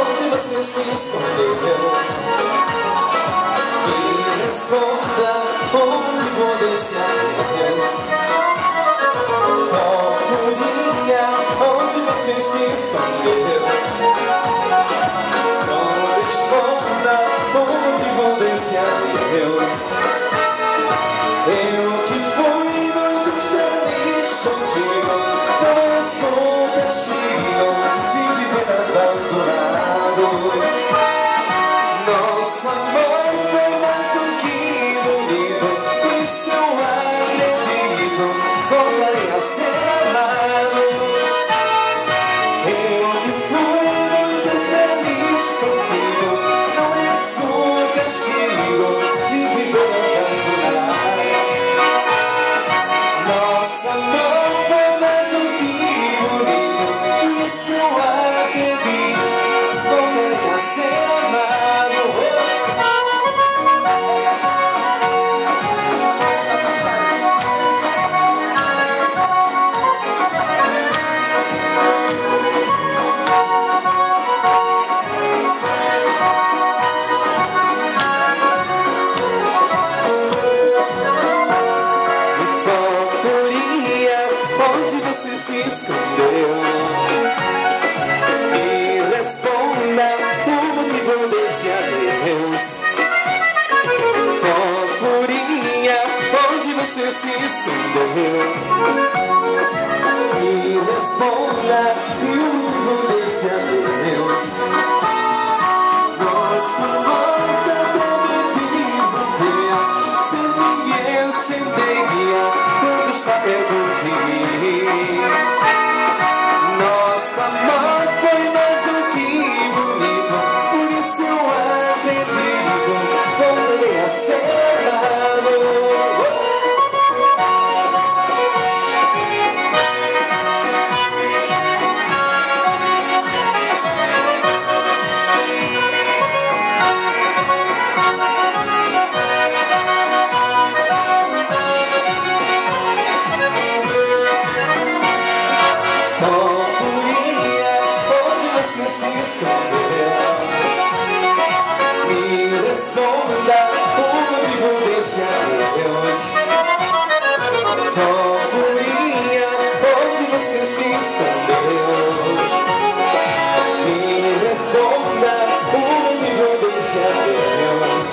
onde você se escondeu? Me responda, onde vou esse adeus? Fofurinha, onde você se escondeu? Não responda, onde vou esse adeus? Eu que fui muito feliz contigo, não sou castigo de viver abandonado. Nosso amor foi mais do que bonito, e se eu acredito, voltarei a ser amado. Eu que fui muito feliz contigo, não sou castigo de viver abandonado. Nosso amor foi mais do que bonito, e se eu acredito, voltarei a ser amado. Fofurinha, onde você se escondeu? Me responda o motivo desse adeus. Fofurinha, onde você se escondeu? Me responda o motivo desse adeus. Nosso amor está tão desonteia, sem ninguém, sem guia, quando está perto de mim. Nosso amor foi mais do que bonito, por isso eu acredito, voltarei a ser amado. Fofurinha, onde você se escondeu? Me responda o motivo desse adeus. Fofurinha, onde você se escondeu? Me responda o motivo desse adeus.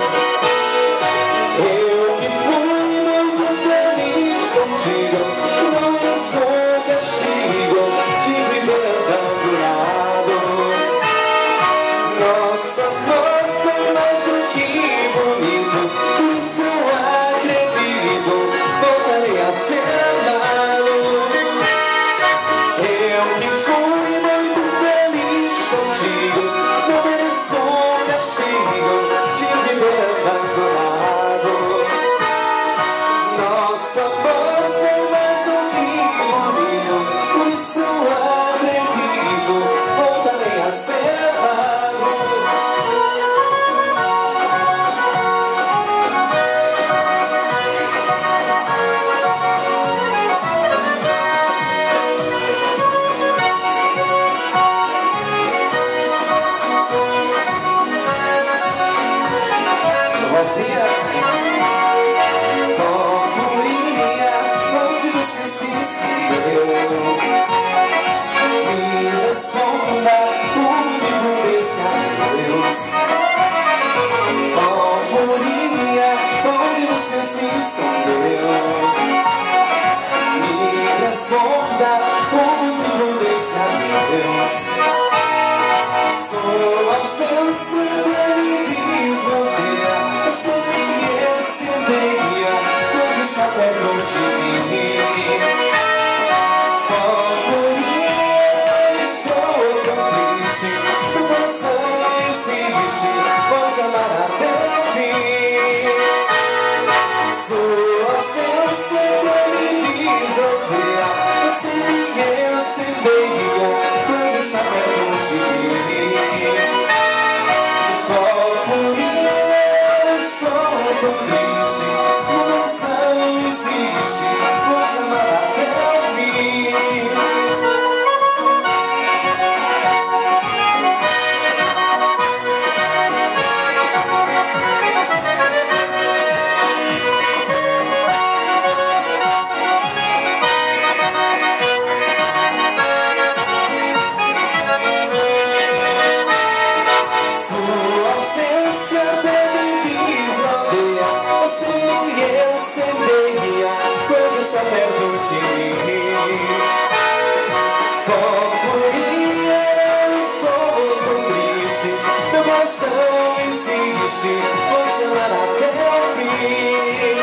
Eu que fui muito feliz contigo, não sou castigo de viver abandonado. Nosso amor foi mais do que bonito, por isso eu acredito, voltarei a ser amado. Eu que fui muito feliz contigo, não mereço castigo de viver abandonado. Nosso amor foi mais do que bonito, por isso eu acredito, voltarei a ser amado. Voltinha. Fofurinha, onde você se escondeu? Me responda o motivo desse adeus. Fofurinha, onde você se escondeu? Me responda o motivo desse adeus. Sua ausência me desonteia, sem ninguém. triste, meu coração insiste, vou chorar até o fim.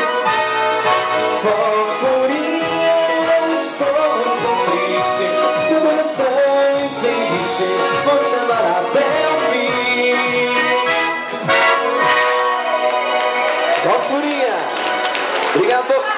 Fofurinha, eu estou tão triste, meu coração insiste, vou chorar até o fim. Fofurinha, obrigado.